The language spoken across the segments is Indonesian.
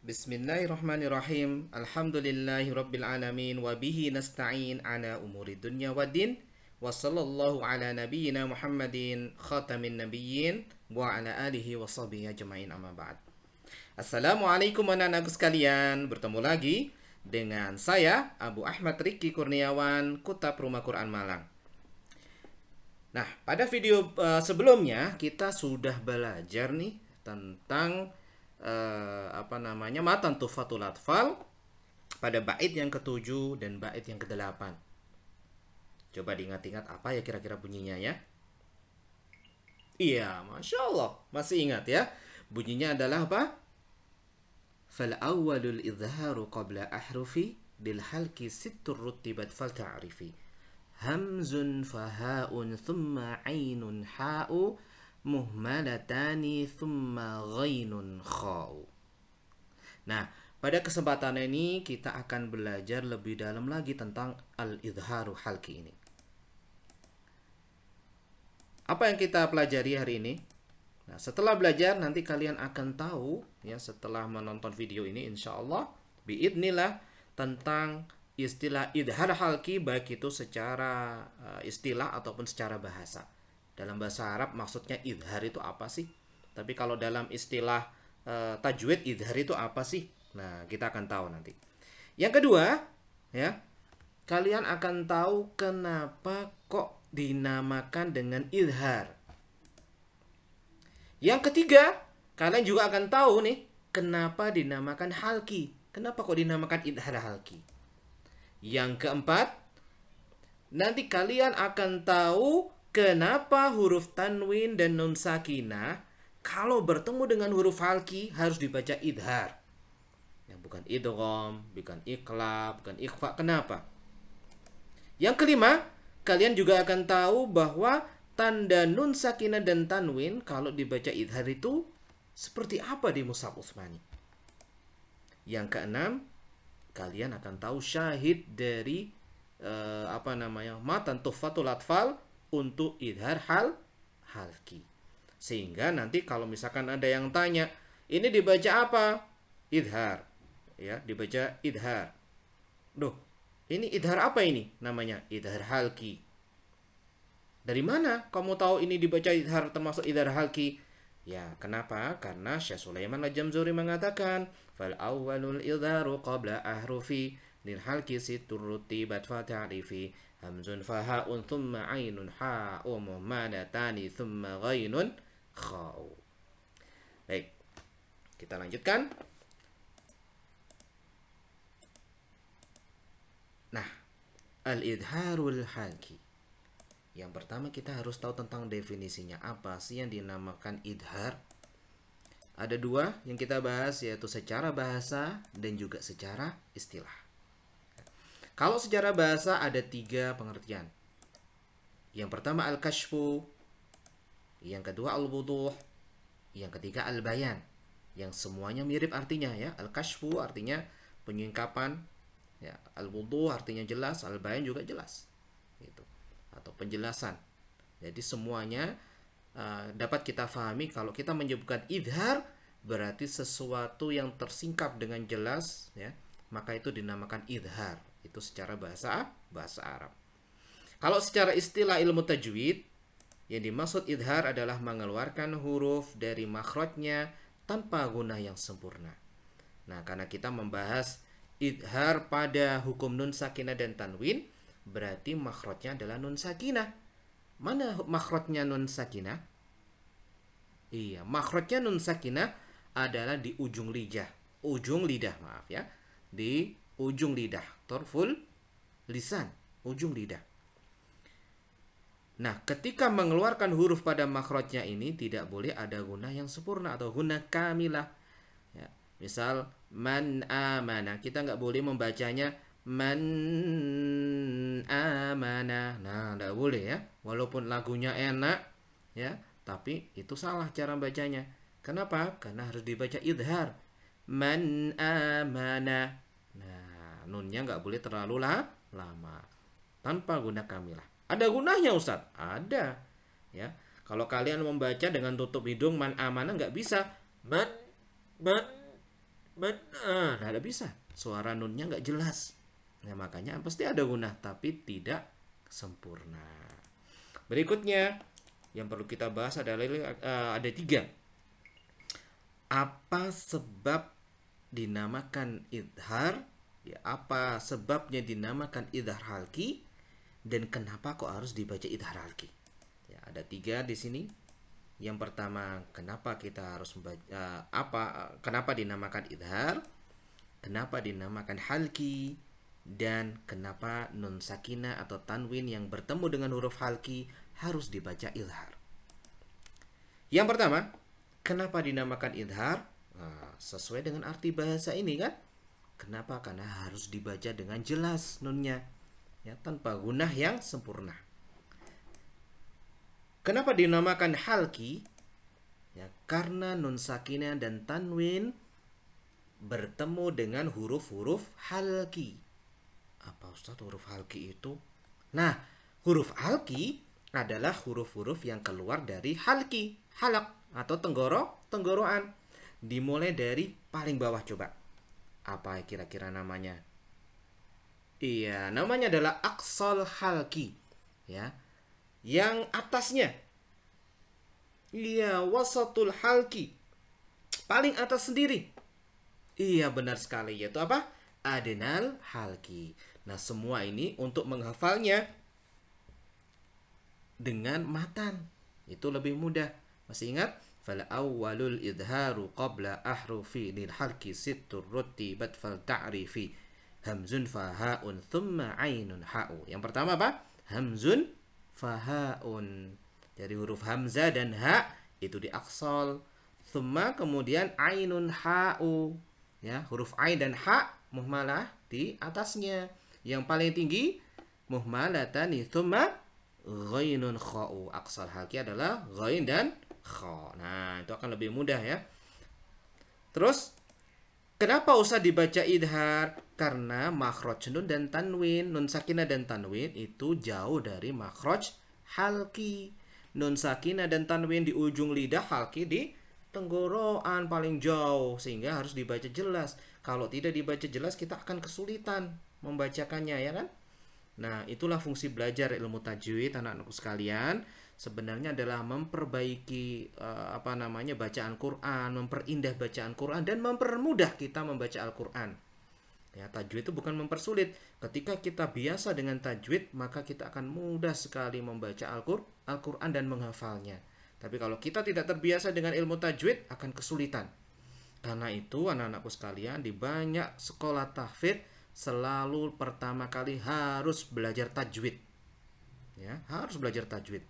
Bismillahirrahmanirrahim. Alhamdulillahirabbil alamin wa bihi nasta'in ala umuri dunya waddin. Wa sallallahu ala nabiyyina Muhammadin khatamin nabiyyin wa ala alihi wa sahbihi ajma'in amma ba'd. Assalamualaikum anak-anakku sekalian. Bertemu lagi dengan saya Abu Ahmad Riki Kurniawan, Kutab Rumah Quran Malang. Nah, pada video sebelumnya kita sudah belajar nih tentang matan Tuhfatul Atfal pada bait yang ke-7 dan bait yang ke-8. Coba diingat-ingat apa ya kira-kira bunyinya ya. Iya, Masya Allah, masih ingat ya. Bunyinya adalah apa? Fal awwalul izharu qabla ahrufi bil halki sittur rutibat fal ta'rifi. Hamzun fahaun thumma ainun ha'u muhmalatani thumma ghainun kha'u. Nah, pada kesempatan ini kita akan belajar lebih dalam lagi tentang al-idharu halki ini. Apa yang kita pelajari hari ini? Nah, setelah belajar nanti kalian akan tahu ya, setelah menonton video ini insyaallah biidznillah tentang istilah idhar halki, baik itu secara istilah ataupun secara bahasa. Dalam bahasa Arab maksudnya idhar itu apa sih? Tapi kalau dalam istilah tajwid idhar itu apa sih? Nah, kita akan tahu nanti. Yang kedua, ya, kalian akan tahu kenapa kok dinamakan dengan idhar. Yang ketiga, kalian juga akan tahu nih kenapa dinamakan halki. Kenapa kok dinamakan idhar halki? Yang keempat, nanti kalian akan tahu kenapa huruf tanwin dan nun sakinah kalau bertemu dengan huruf halki harus dibaca idhar. Ya, bukan idgham, bukan iqlab, bukan ikhfa. Kenapa? Yang kelima, kalian juga akan tahu bahwa tanda nun sakinah dan tanwin kalau dibaca idhar itu seperti apa di Mushaf Utsmani. Yang keenam, kalian akan tahu syahid dari matan Tuhfatul Atfal untuk idhar halki. Sehingga nanti kalau misalkan ada yang tanya, ini dibaca apa? Idhar. Ya, dibaca idhar. Duh, ini idhar apa ini? Namanya idhar halki. Dari mana kamu tahu ini dibaca idhar termasuk idhar halki? Ya, kenapa? Karena Syekh Sulaiman Al-Jamzuri mengatakan, fal awwalul idharu qabla ahrufi lil halki sittur rutibat fa ta'rifi. Hamzun fahaun thumma ainun ha'u muhmalatani thumma ghainun kha'u. Baik, kita lanjutkan. Nah, al-idharul halki. Yang pertama kita harus tahu tentang definisinya. Apa sih yang dinamakan idhar? Ada dua yang kita bahas, yaitu secara bahasa dan juga secara istilah. Kalau secara bahasa ada tiga pengertian. Yang pertama al-kashfu, yang kedua al-wuduh, yang ketiga al-bayan. Yang semuanya mirip artinya ya. Al-kashfu artinya penyingkapan, ya, al-wuduh artinya jelas, al-bayan juga jelas. Gitu. Atau penjelasan. Jadi semuanya dapat kita pahami kalau kita menyebutkan idhar berarti sesuatu yang tersingkap dengan jelas ya, maka itu dinamakan idhar. Itu secara bahasa Arab. Kalau secara istilah ilmu tajwid, yang dimaksud idhar adalah mengeluarkan huruf dari makhrajnya tanpa gunah yang sempurna. Nah, karena kita membahas idhar pada hukum nun sakinah dan tanwin, berarti makhrajnya adalah nun sakinah. Mana makhrajnya nun sakinah? Iya, makhrajnya nun sakinah adalah di ujung lidah. Ujung lidah, maaf ya. Di ujung lidah, torful lisan, ujung lidah. Nah, ketika mengeluarkan huruf pada makhrajnya ini tidak boleh ada gunah yang sempurna atau gunah kamilah. Ya, misal man amana, kita nggak boleh membacanya man amana. Nah, nggak boleh ya. Walaupun lagunya enak, ya, tapi itu salah cara bacanya. Kenapa? Karena harus dibaca idhar. Man amana. Nah, nunnya nggak boleh terlalu lama. Tanpa guna kamilah. Ada gunanya Ustadz? Ada. Ya, kalau kalian membaca dengan tutup hidung man amana nggak bisa. Man Benar, tidak bisa. Suara nunnya nggak jelas. Nah, makanya pasti ada gunah, tapi tidak sempurna. Berikutnya, yang perlu kita bahas adalah ada 3. Apa sebab dinamakan idhar? Ya, apa sebabnya dinamakan idhar halki? Dan kenapa kok harus dibaca idhar halki? Ya, ada 3 di sini. Yang pertama, kenapa kita harus membaca kenapa dinamakan idhar? Kenapa dinamakan halki? Dan kenapa nun sakinah atau tanwin yang bertemu dengan huruf halki harus dibaca idhar? Yang pertama, kenapa dinamakan idhar? Nah, sesuai dengan arti bahasa ini kan? Kenapa? Karena harus dibaca dengan jelas nunnya, ya, tanpa gunah yang sempurna. Kenapa dinamakan halki? Ya, karena nun sakinah dan tanwin bertemu dengan huruf-huruf halki. Apa Ustadz huruf halki itu? Nah, huruf halki adalah huruf-huruf yang keluar dari halki, halak atau tenggorokan. Dimulai dari paling bawah coba. Apa kira-kira namanya? Iya, namanya adalah aqsal halki. Ya. Yang atasnya. Iya, wasatul halki. Paling atas sendiri. Iya, benar sekali. Yaitu apa? Adnal halki. Nah, semua ini untuk menghafalnya dengan matan. Itu lebih mudah. Masih ingat? Fal awwalul idharu qabla ahrufi lil halki sittur rutibat fal ta'rifi hamzun fahaun thumma ainun ha'u. Yang pertama apa? Hamzun fahaun. Dari huruf hamzah dan ha itu diaksol. Thumma kemudian ainun ha'u. Ya, huruf ain dan ha muhmalah di atasnya. Yang paling tinggi muhmalatani thumma ghainun kha'u. Aksal halki adalah ghain dan kha. Nah, itu akan lebih mudah ya. Terus kenapa usah dibaca idhar? Karena makhraj nun dan tanwin, nun sakinah dan tanwin itu jauh dari makhraj halki. Nun sakinah dan tanwin di ujung lidah, halki di tenggorokan paling jauh, sehingga harus dibaca jelas. Kalau tidak dibaca jelas kita akan kesulitan membacakannya, ya kan? Nah, itulah fungsi belajar ilmu tajwid anak-anakku sekalian. Sebenarnya adalah memperbaiki bacaan Quran, memperindah bacaan Quran dan mempermudah kita membaca Al-Quran. Ya, tajwid itu bukan mempersulit. Ketika kita biasa dengan tajwid, maka kita akan mudah sekali membaca Al-Quran dan menghafalnya. Tapi kalau kita tidak terbiasa dengan ilmu tajwid, akan kesulitan. Karena itu, anak-anakku sekalian, di banyak sekolah tahfidz selalu pertama kali harus belajar tajwid. Ya, harus belajar tajwid.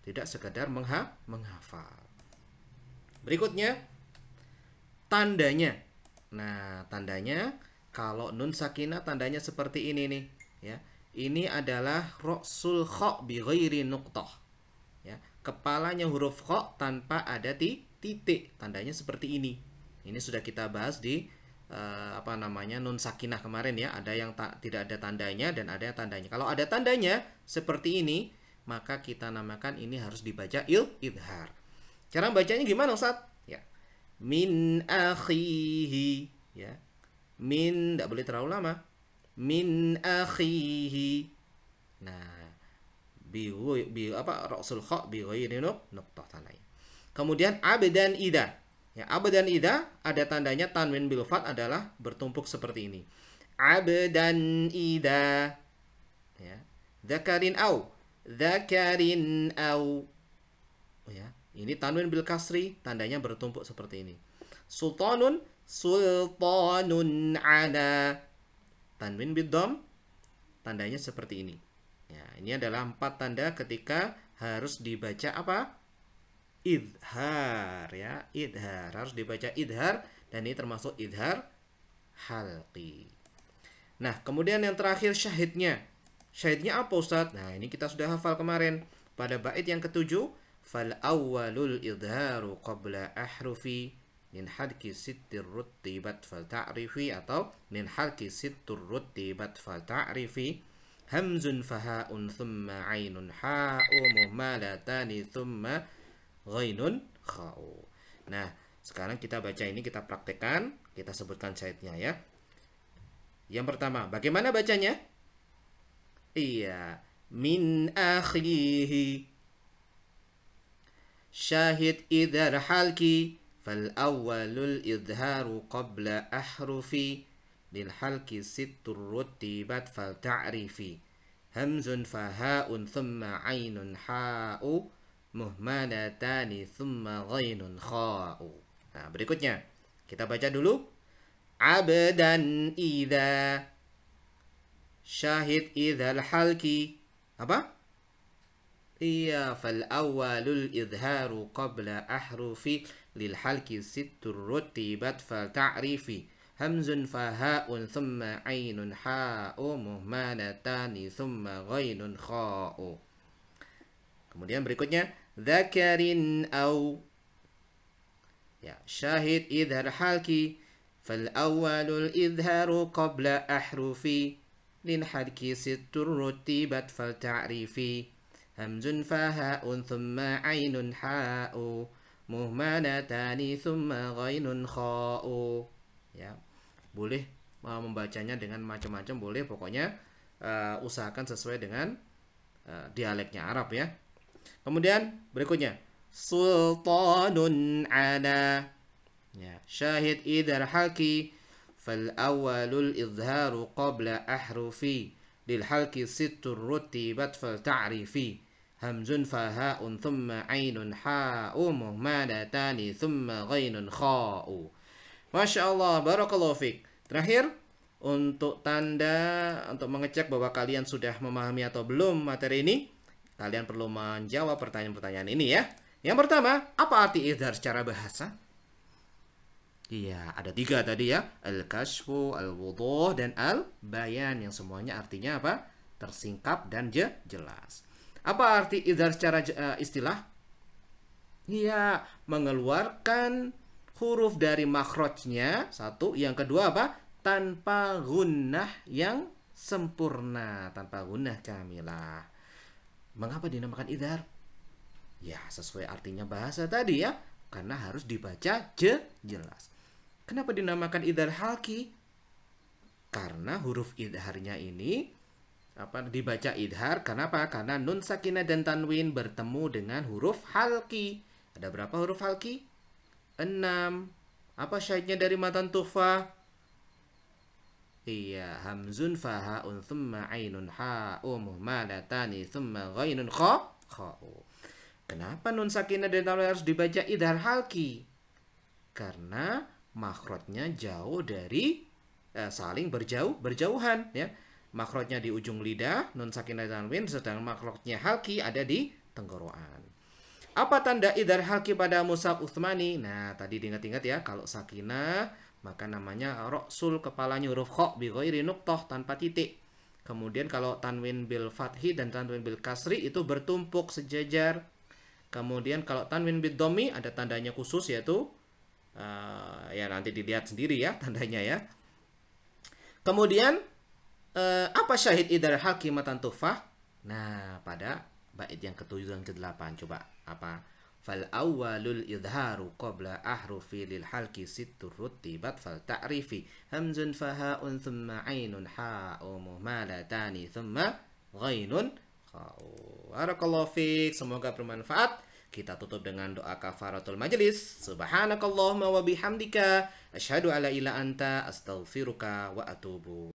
Tidak sekadar menghafal. Berikutnya, tandanya. Nah, tandanya kalau nun sakinah tandanya seperti ini nih, ya. Ini adalah ra'sul kha bi ghairi nuqtah. Ya, kepalanya huruf kha tanpa ada titik. Tandanya seperti ini. Ini sudah kita bahas di nun sakinah kemarin ya. Ada yang tidak ada tandanya dan ada yang tandanya. Kalau ada tandanya seperti ini, maka kita namakan ini harus dibaca idhar. Cara bacanya gimana Ustaz? Ya. Min akhihi, ya. Min tidak boleh terlalu lama. Min akhihi. Nah, ra'sul kha bi ghairi nuqtah tandanya. Kemudian abdan ida. Ya, abdan ida ada tandanya tanwin bil fat adalah bertumpuk seperti ini. Abdan ida. Ya. Dzakarin au. Dzakarin au. Ya, ini tanwin bil kasri, tandanya bertumpuk seperti ini. Sultanun sultanun ala. Tanwin bil dom, tandanya seperti ini. Ya, ini adalah 4 tanda ketika harus dibaca apa? Idhar, ya, idhar. Harus dibaca idhar dan ini termasuk idhar halqi. Nah, kemudian yang terakhir syahidnya. Syahidnya apa Ustaz? Nah, ini kita sudah hafal kemarin. Pada bait yang ke-7, fal awwalul idharu qabla ahrufi min halki sittir rutibat fal ta'rifi atau min halki sittur rutibat fal ta'rifi hamzun fahaun thumma ainun ha'u muhmalatani thumma ghainun kha'u. Nah, Sekarang kita baca ini, kita praktekkan, kita sebutkan syahidnya ya. Yang pertama, bagaimana bacanya? Iya, min akhihi. Syahid idhar halki, fal awwalul idharu qabla ahrufi, lil halki sittur rutibat fal ta'rifi. Hamzun faha'un thumma ainun ha'u, muhmalatani thumma ghainun kha'u. Nah, berikutnya kita baca dulu. Abdan idza. Syahid idzal halki. Apa? Iya, fal awwalul idharu qabla ahrufi, lil halki sittur rutibat fal ta'rifi. Hamzun faha'un thumma ainun ha'u, muhmalatani thumma ghainun kha'u. Kemudian berikutnya dzakarin au. Ya, syahid idhar halki, fal awwalul idharu qabla ahrufi, lil halki sittur rutibat fal ta'rifi. Hamzun faha'un thumma ainun ha'u, muhmalatani thumma ghainun kha'u. Ya, boleh membacanya dengan macam-macam, boleh, pokoknya usahakan sesuai dengan dialeknya Arab ya. Kemudian berikutnya sultanun ala. Ya, syahid idhar halki, fal awwalul idharu qabla ahrufi, lil halki sittur rutibat fal ta'rifi. Hamzun faha'un thumma ainun ha'u, muhmalatani thumma ghainun kha'u. Masya Allah, barakallahu fiq. Terakhir, untuk tanda untuk mengecek bahwa kalian sudah memahami atau belum materi ini, kalian perlu menjawab pertanyaan-pertanyaan ini ya. Yang pertama, apa arti idhar secara bahasa? Iya, ada 3 tadi ya. Al-kashfu, al-wuduh, dan al-bayan. Yang semuanya artinya apa? Tersingkap dan jelas. Apa arti idhar secara istilah? Iya, mengeluarkan huruf dari makhrajnya, satu. Yang kedua apa? Tanpa gunnah yang sempurna. Tanpa gunnah kamilah. Mengapa dinamakan idhar? Ya, sesuai artinya bahasa tadi ya. Karena harus dibaca jelas. Kenapa dinamakan idhar halki? Karena huruf idharnya ini dibaca idhar. Kenapa? Karena nun sakinah dan tanwin bertemu dengan huruf halki. Ada berapa huruf halki? 6. Apa syahidnya dari matan tuhfah? Iya, hamzun faha'un thumma ainun ha'u, muhmalatani thumma ghainun kha'u. Kenapa nun sakinah dan tanwin harus dibaca idhar halki? Karena makhrajnya jauh dari saling berjauhan ya. Makhrajnya di ujung lidah, nun sakinah dan tanwin, sedang makhrajnya halki ada di tenggorokan. Apa tanda idhar halki pada mushaf Utsmani? Nah, tadi diingat-ingat ya, kalau sakinah maka namanya ra'sul, kepalanya huruf kha bi ghairi nuqtah, tanpa titik. Kemudian kalau tanwin bil fathi dan tanwin bil kasri itu bertumpuk sejajar. Kemudian kalau tanwin bil dhammi ada tandanya khusus, yaitu ya nanti dilihat sendiri ya tandanya ya. Kemudian apa syahid idhar halki matan tuhfah? Nah, pada bait yang ke-7 dan ke-8 coba apa? Fal awwalul idharu qabla ahrufi, lil halki sittur rutibat fal ta'rifi. Hamzun faha'un thumma ainun ha'u, muhmalatani thumma ghainun kha'u. Barakallahu fiik, semoga bermanfaat. Kita tutup dengan doa kafaratul majelis. Subhanakallahumma wa bihamdika, asyhadu alla ilaha illa anta, astaghfiruka wa atubu.